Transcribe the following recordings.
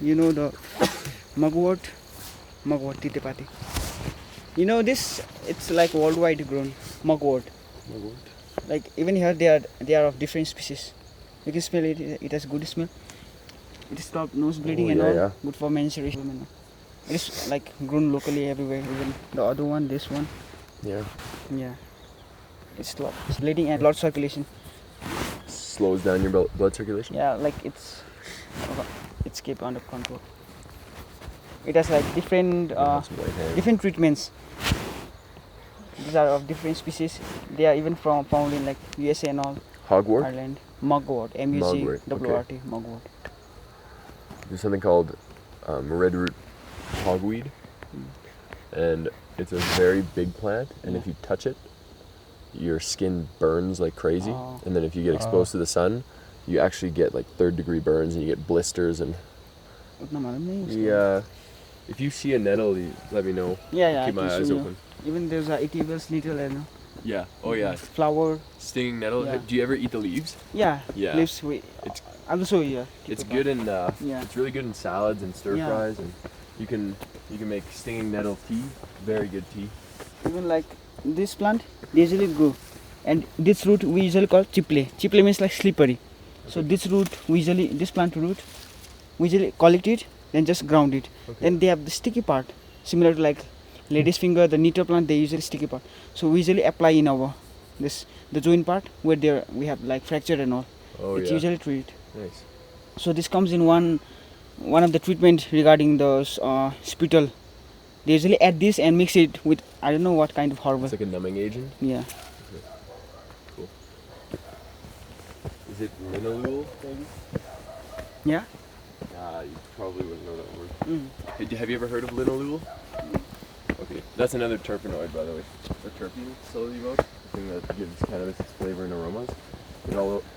You know the mugwort titepati. You know this? It's like worldwide grown mugwort. Mugwort. Like even here they are of different species. You can smell it. It has good smell. It stops nose bleeding and all. Yeah. Good for menstruation. It is like grown locally everywhere. Even the other one, this one. Yeah. Yeah. It's bleeding and blood circulation. Slows down your blood circulation. Yeah, like it's kept under control. It has like different treatments. These are of different species. They are even found in like USA and all. Hogwort? Ireland. Mugwort. M-U-G-W-R-T. Mugwort. There's something called red root hogweed, and it's a very big plant. And if you touch it, your skin burns like crazy. And then if you get exposed to the sun, you actually get like 3rd-degree burns, and you get blisters. And yeah, if you see a nettle, you let me know. Yeah. Keep my eyes open. Even there's a Etivel's little, Yeah. Oh yeah. Flower. Stinging nettle. Yeah. Do you ever eat the leaves? Yeah. Yeah. Leaves. Also, yeah. It's good in. It's really good in salads and stir fries, and you can make stinging nettle tea. Very good tea. Even like this plant, they usually grow, and this root we usually call chiple. Chiple means like slippery. Okay. So this plant root, we usually collect it, then just ground it. Okay. Then they have the sticky part, similar to like lady's finger, the nettle plant. They usually sticky part. So we usually apply in our the joint part where we have like fracture and all. It's usually treated. Nice. So this comes in one of the treatment regarding the spittle. They usually add this and mix it with I don't know what kind of herbal. It's like a numbing agent. Yeah. Okay. Cool. Is it linalool, maybe? Yeah. You probably wouldn't know that word. Have you ever heard of linalool? Okay, that's another terpenoid, by the way. The terpene slowly vote, the thing that gives cannabis its flavor and aromas.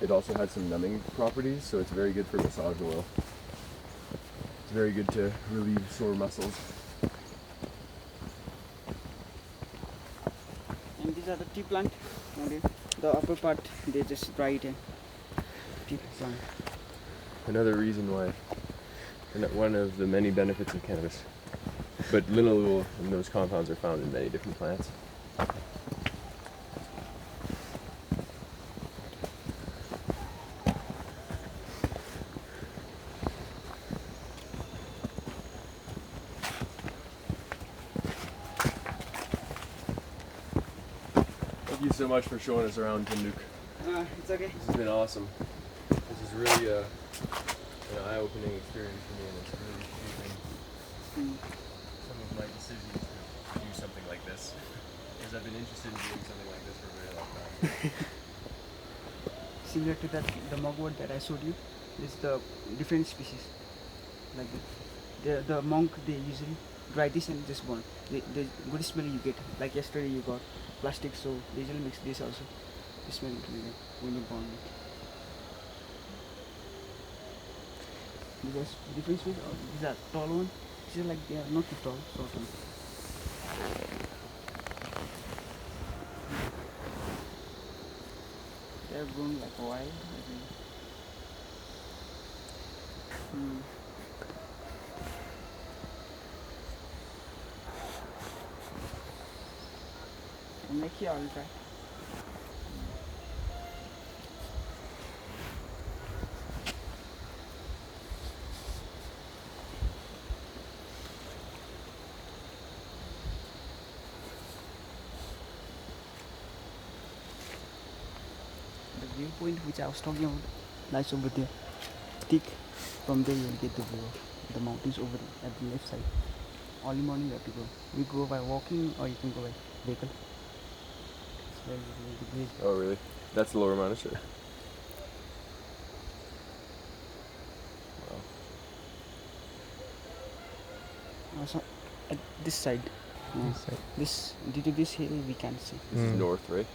It also has some numbing properties, so it's very good for massage oil. It's very good to relieve sore muscles. And these are the tea plant. The upper part, they just dry it in. Tea plant. Another reason why, and one of the many benefits of cannabis. But linalool and those compounds are found in many different plants. Thank you so much for showing us around, Tinduk. It's okay. This has been awesome. This is really an eye-opening experience for me, and it's really shaping some of my decisions to do something like this. Because I've been interested in doing something like this for a very long time. Similar to the mugwort that I showed you, is the different species. Like the monk, they usually dry this and just burn. The good smell you get. Like yesterday you got plastic, so they usually mix this also. The smell you get when you burn it. Because different species, these are tall ones. These are like they are not too tall, short ones. They are grown like wild, I think. And like here, I'll try. The viewpoint which I was talking about lies over there. Thick. From there you will get the view of the mountains over there at the left side. Early morning you have to go. You go by walking or you can go by vehicle. It's very great. Oh really? That's the lower Monastery? Wow. Also at this side. Due to this hill we can see. This is north, right?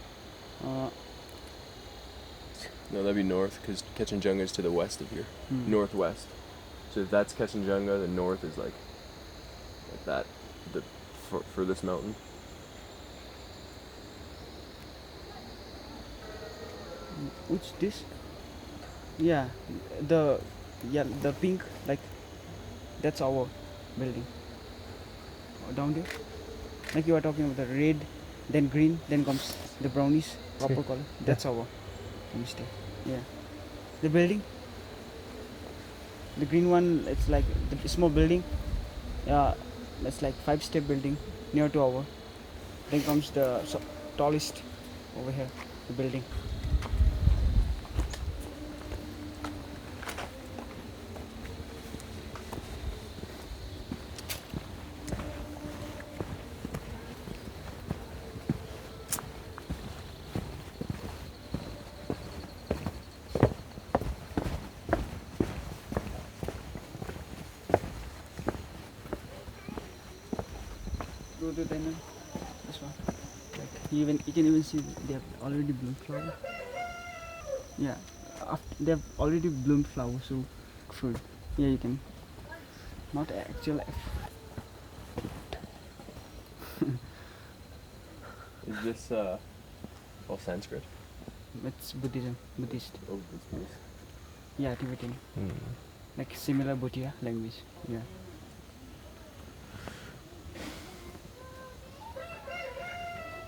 No, that'd be north, because Kechenjunga is to the west of here. Northwest. So if that's Kechenjunga, the north is like that, for this mountain. Which this? Yeah, the Yeah, the pink, like that's our building. Down there, like you are talking about the red, then green, then comes the brownish purple color. That's our homestay. Yeah, the building, the green one, it's like the small building. Yeah, that's like 5-step building near to our. Then comes the tallest over here, the building. Go to then this one. Like you can even see they have already bloomed flower. Yeah, they have already bloomed flowers, so fruit. Yeah, you can. Not actual. Is this all Sanskrit? It's Buddhism, Buddhist. Oh, it's Buddhist. Yeah, Tibetan. Like similar Bhutia language. Yeah.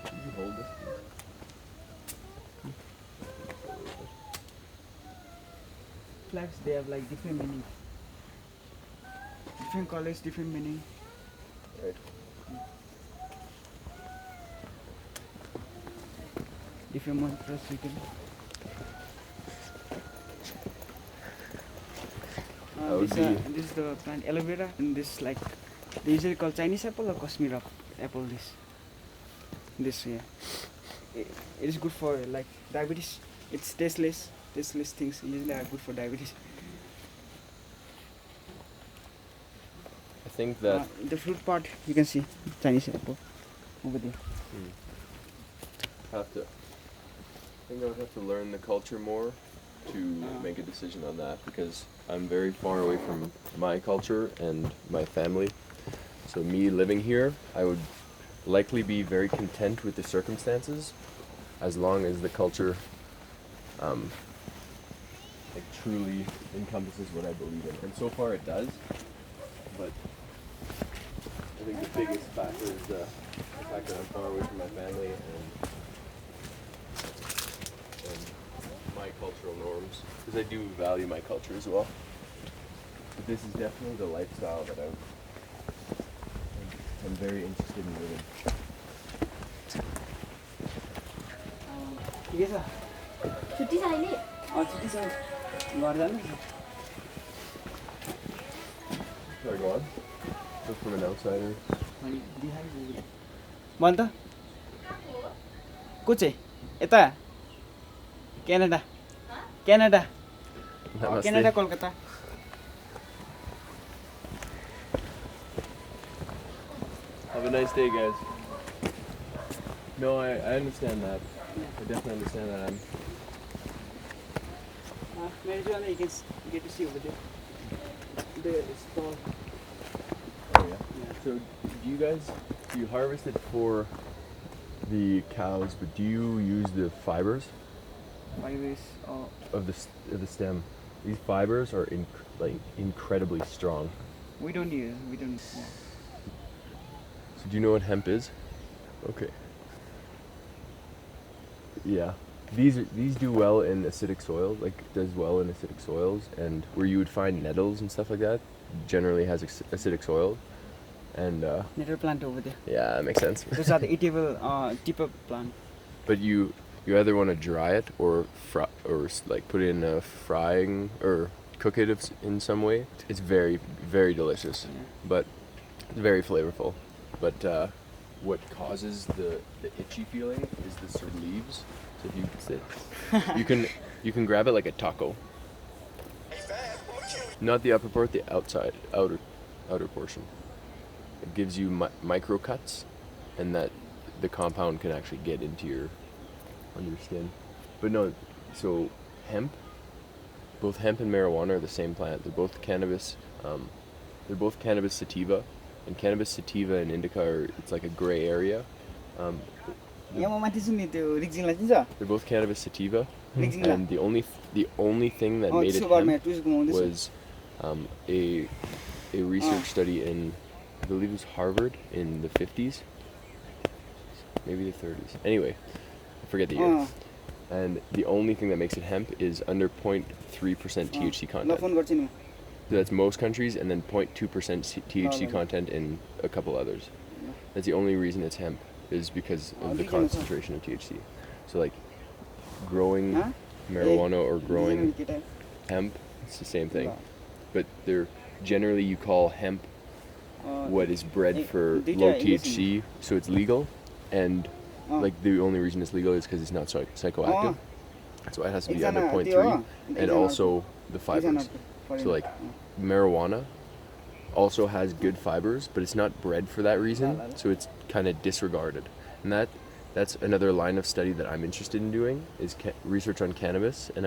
Can you hold this, please? Flags, they have like different meaning. Different colors, different meaning. Right. Different mantras you can. That would This is the plant aloe vera, and this like they usually call Chinese apple or Kashmir apple. This yeah. It is good for like diabetes. It's tasteless things usually are good for diabetes. I think that The fruit part you can see Chinese apple over there. I think I would have to learn the culture more to make a decision on that, because I'm very far away from my culture and my family. So me living here, I would likely be very content with the circumstances, as long as the culture like truly encompasses what I believe in. And so far it does, but I think the biggest factor is the fact that I'm far away from my family and my cultural norms, because I do value my culture as well. But this is definitely the lifestyle that I'm very interested in living. ठिकै छ छुट्टी छ अहिले छुट्टी छ घर जानु Sorry, go on. Just from an outsider. भन त को चाहिँ यता Canada Canada Namaste. Canada Calcutta Have a nice day, guys. No, I understand that. I definitely understand that. marijuana you can get to see over there. The stall. Oh yeah. So, do you harvest it for the cows? But do you use the fibers Fibers of the stem? These fibers are incredibly strong. we don't use. Yeah. So do you know what hemp is? Okay. Yeah. These do well in acidic soils, does well in acidic soils, and where you would find nettles and stuff like that, generally has acidic soil. And Nettle plant over there. yeah, that makes sense. Those are the eatable type of plant. But you either want to dry it or put it in a frying or cook it in some way. It's very, very delicious, Yeah. but it's very flavorful. But what causes the itchy feeling is the sort of leaves. So if you sit, you can grab it like a taco. Not the upper part, the outer portion. It gives you micro cuts, and that the compound can actually get into your skin. But no, so both hemp and marijuana are the same plant. They're both cannabis. They're both cannabis sativa, and cannabis sativa and indica it's like a gray area. They're both cannabis sativa, and the only thing that made it hemp was a research study in, I believe it was Harvard in the 50s, maybe the 30s. Anyway, I forget the year. And the only thing that makes it hemp is under 0.3% THC content. So that's most countries, and then 0.2% THC content in a couple others. That's the only reason it's hemp, is because of the concentration of THC. So like growing marijuana or growing hemp, it's the same thing. But they're generally, you call hemp what is bred for low THC, so it's legal, and like the only reason it's legal is because it's not psychoactive. That's why it has to be under 0.3, and also the fibers. So like marijuana also has good fibers, but it's not bred for that reason, so it's kind of disregarded. And that's another line of study that I'm interested in doing, is research on cannabis, and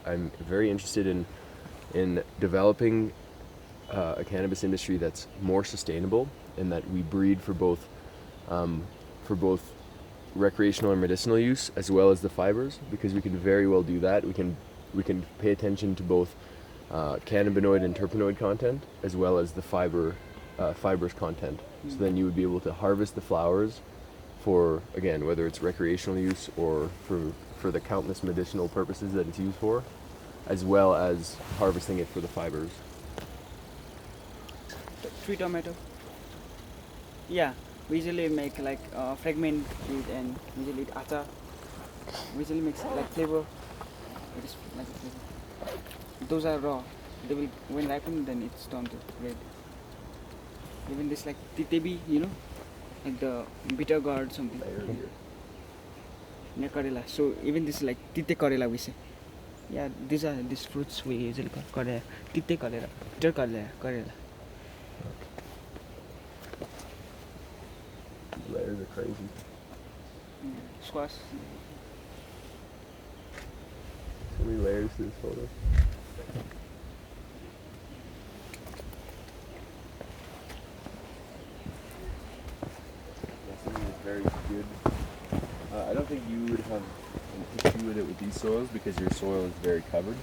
I'm very interested in developing a cannabis industry that's more sustainable, and that we breed for both recreational and medicinal use, as well as the fibers, because we can very well do that. We can pay attention to both cannabinoid and terpenoid content, as well as the fibers content. So then you would be able to harvest the flowers for, again, whether it's recreational use or for the countless medicinal purposes that it's used for, as well as harvesting it for the fibers. Tree tomato. Yeah, we usually make like fragment it, and usually eat acha. We usually makes like flavor. It is like a flavor. Those are raw. They will, when ripened, then it's turned to red. Even this like titebi, like the bitter gourd something. Yeah, karela. So even this like tite karela we say. Yeah, these fruits we usually call karela, tite karela, bitter karela. These layers are crazy. Squash. So many layers to this photo. Something that's very good. I don't think you would have an issue with it with these soils, because your soil is very covered.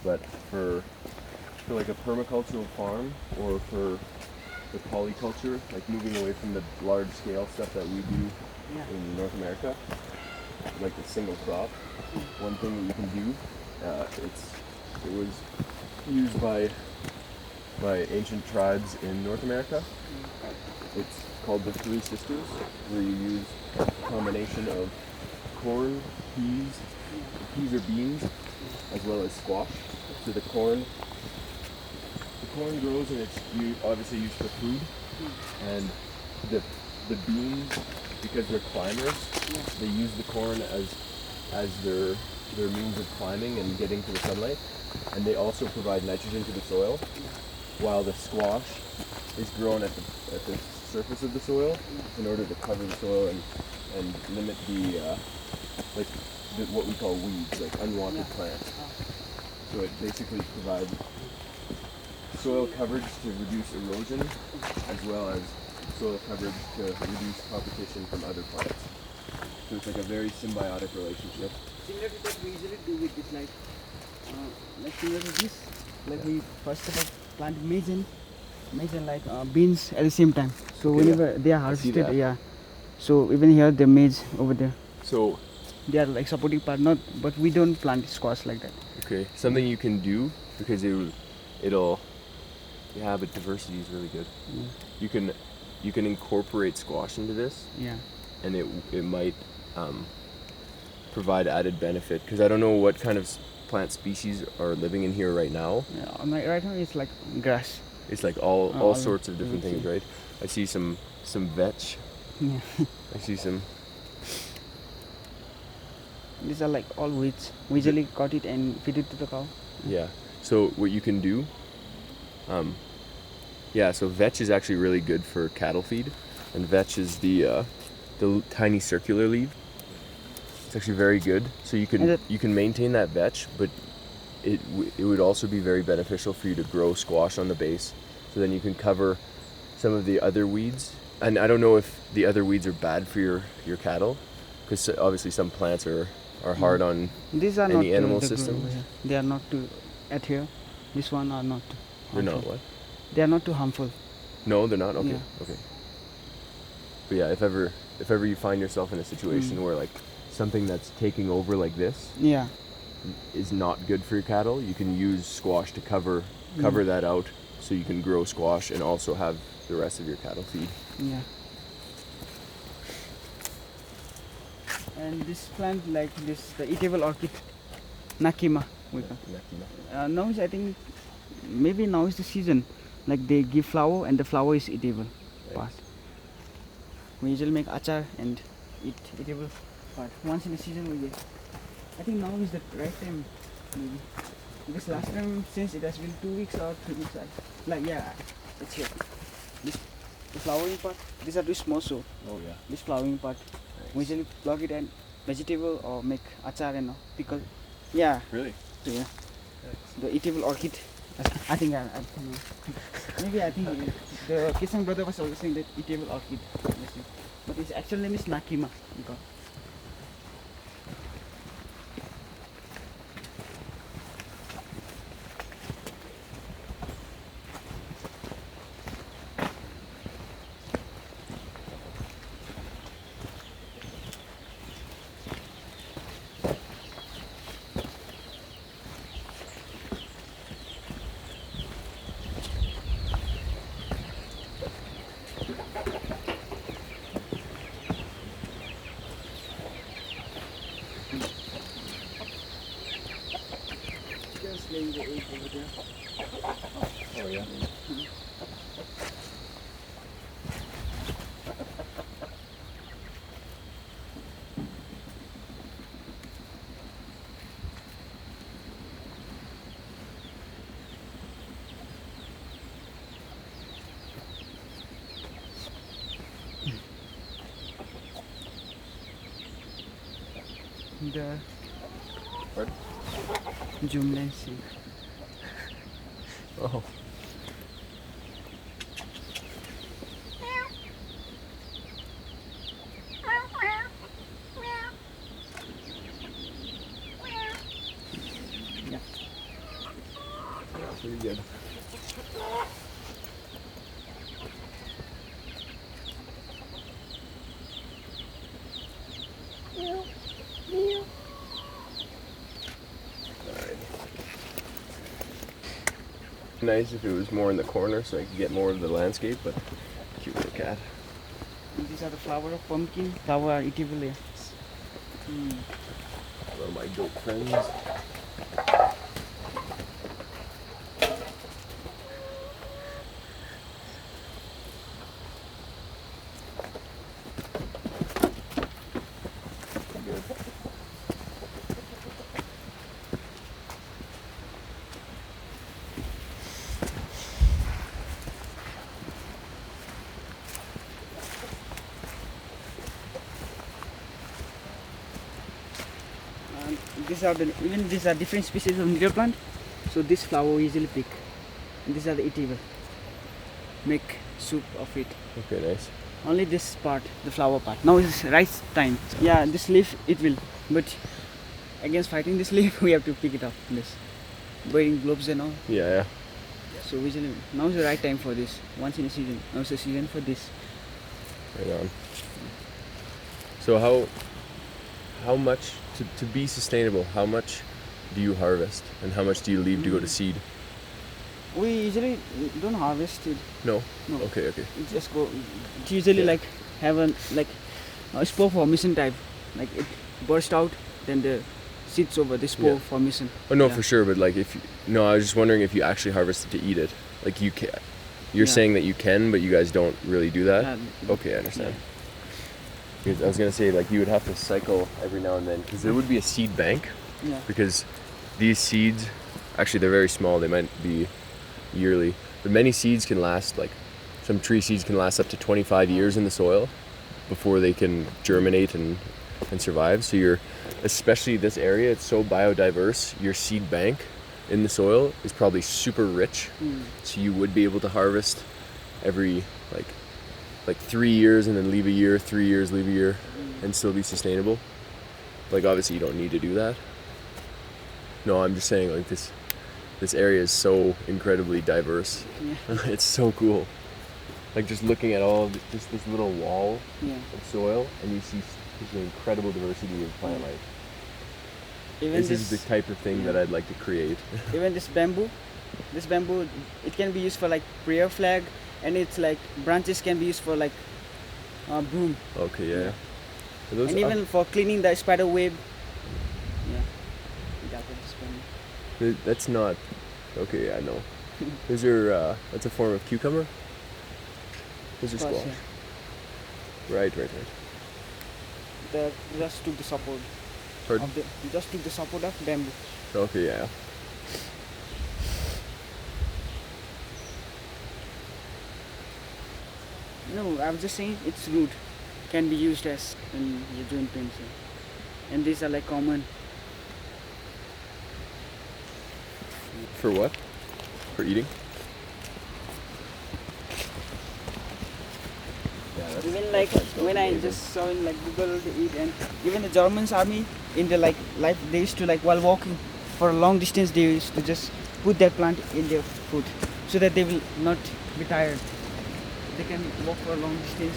But for like a permacultural farm, or for the polyculture, like moving away from the large scale stuff that we do in North America, like the single crop, one thing that you can do, it was used by ancient tribes in North America. It's called the Three Sisters, where you use a combination of corn, peas or beans, as well as squash. So the corn grows, and it's obviously used for food, and the beans, because they're climbers, they use the corn as their means of climbing and getting to the sunlight, and they also provide nitrogen to the soil, while the squash is grown at the surface of the soil in order to cover the soil and limit what we call weeds, like unwanted plants. So it basically provides soil coverage to reduce erosion, as well as soil coverage to reduce competition from other plants. So it's like a very symbiotic relationship. Similar to that, we usually do with this, like similar to this, like we first of all plant maize and like beans at the same time. So whenever they are harvested, so even here the maize over there. So they are like supporting part, but we don't plant squash like that. Okay, something you can do, because but diversity is really good. You can incorporate squash into this. Yeah. And it might provide added benefit, because I don't know what kind of plant species are living in here right now. Yeah, right now it's like grass. It's like all sorts of different things, right? I see some vetch. Yeah. I see some. These are like all weeds. We usually cut it and feed it to the cow. Yeah. So what you can do, so vetch is actually really good for cattle feed, and vetch is the tiny circular leaf. It's actually very good. So you can maintain that vetch, but it would also be very beneficial for you to grow squash on the base. So then you can cover some of the other weeds. And I don't know if the other weeds are bad for your cattle, because obviously some plants are hard on These are any not animal system. They are not to adhere. This one are not. They're not harmful. what? They are not too harmful. No, they're not. Okay, Yeah. okay. But yeah, if ever you find yourself in a situation where like something that's taking over like this Yeah. is not good for your cattle, you can use squash to cover that out, so you can grow squash and also have the rest of your cattle feed. Yeah. And this plant, like this, the eatable orchid, Nakima, we call. Now is, I think, maybe now is the season. Like they give flower and the flower is eatable part. We usually make achar and eat eatable part. Once in a season we get. I think now is the right time, maybe. Because last time, since it has been 2 weeks or 3 weeks, like yeah, it's here. This the flowering part. These are too small, so Oh yeah. this flowering part. We usually plug it and vegetable or make achar and pickle. Yeah. Really? So yeah. The eatable orchid. I think I don't know. Maybe I think the Kisan brother was always saying that eatable orchid. But his actual name is Nakima. Just laying the egg over there. Oh yeah. The What? zoom lens. Oh. Yeah. Pretty good. Nice if it was more in the corner so I could get more of the landscape, but cute little cat. And these are the flower of pumpkin. Flower are eatable. Yeah. One of my goat friends. Good. And these are different species of needle plant. So this flower we usually pick. And these are the eatable. Make soup of it. Okay, nice. Only this part, the flower part. Now is rice time. Yeah, this leaf it will. But against fighting this leaf, we have to pick it up. This, wearing gloves and all. Yeah. So usually now is the right time for this. Once in a season. Now is the season for this. Right on. So how much to be sustainable? How much do you harvest, and how much do you leave to go to seed? We usually don't harvest it. No. No. Okay. It just go. It usually like have a spore formation type. Like it burst out, then the seeds over the spore formation. Oh no, Yeah. for sure. But like I was just wondering if you actually harvest it to eat it. Like you can. You're Yeah. saying that you can, but you guys don't really do that. Yeah. Okay, I understand. Because I was gonna say like you would have to cycle every now and then because there would be a seed bank Yeah. because these seeds, actually they're very small. They might be yearly, but many seeds can last like some tree seeds can last up to 25 years in the soil before they can germinate and survive. So you're, especially this area, it's so biodiverse. Your seed bank in the soil is probably super rich. So you would be able to harvest every like 3 years and then leave a year, 3 years, leave a year, and still be sustainable. Like obviously you don't need to do that. No, I'm just saying like this. This area is so incredibly diverse. Yeah. It's so cool. Like just looking at all of just this little wall Yeah. of soil, and you see this incredible diversity of plant life. Even This is the type of thing that I'd like to create. even this bamboo, it can be used for like prayer flag, and it's like branches can be used for like broom, Okay, yeah. Yeah. Are those and up- even for cleaning the spider web. Yeah. That is bamboo. That's not. Okay, yeah, no. Those are. That's a form of cucumber. Those are Squash, squash. yeah. Right. The just took the support Pardon? of the just took the support of bamboo. Okay, yeah. No, I was just saying its root can be used as in your joint pains, yeah. And these are like common. For what? For eating? Yeah, Even like when I just saw in like Google to eat, and even the Germans army in the like life they used to like while walking for a long distance they used to just put that plant in their food so that they will not be tired. They can walk for a long distance.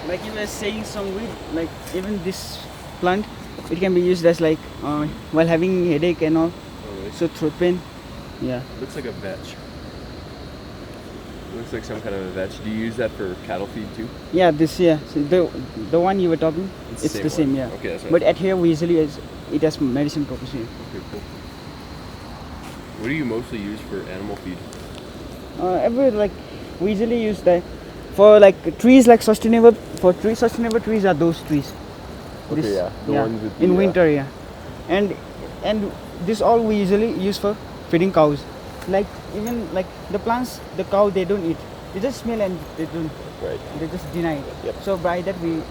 Like you were saying some weed, like even this plant, it can be used as like while having headache and all, Oh, really? so throat pain. Yeah. Looks like a vetch. Looks like some kind of a vetch. Do you use that for cattle feed too? Yeah, this yeah. So the one you were talking, it's the same, one. yeah. Okay, that's what But at here we usually it has medicine purpose here. Okay, cool. What do you mostly use for animal feed? Every like we usually use that for like trees like sustainable sustainable trees are those trees. Okay, yeah, the ones with in the, winter, yeah. And this all we usually use for feeding cows. Like even like the plants, the cow they don't eat. They just smell and they don't. Right. They just deny it. Yep. So by that we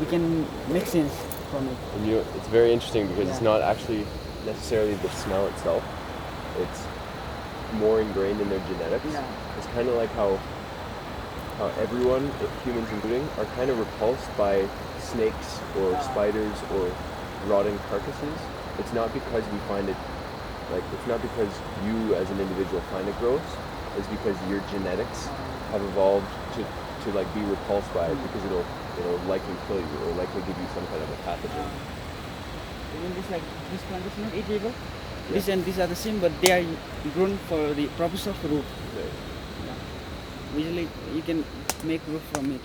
can make sense from it. And it's very interesting because it's Yeah. not actually necessarily the smell itself. It's more ingrained in their genetics. Yeah. It's kind of like how everyone, humans including, are kind of repulsed by snakes or spiders or rotting carcasses. It's not because we find it, like, it's not because you as an individual find it gross. It's because your genetics have evolved to like be repulsed by it because it'll likely kill you or likely give you some kind of a pathogen. Even this plant is not eatable. This and these are the same, but they are grown for the purpose of roof. Right. Usually you can make roof from it.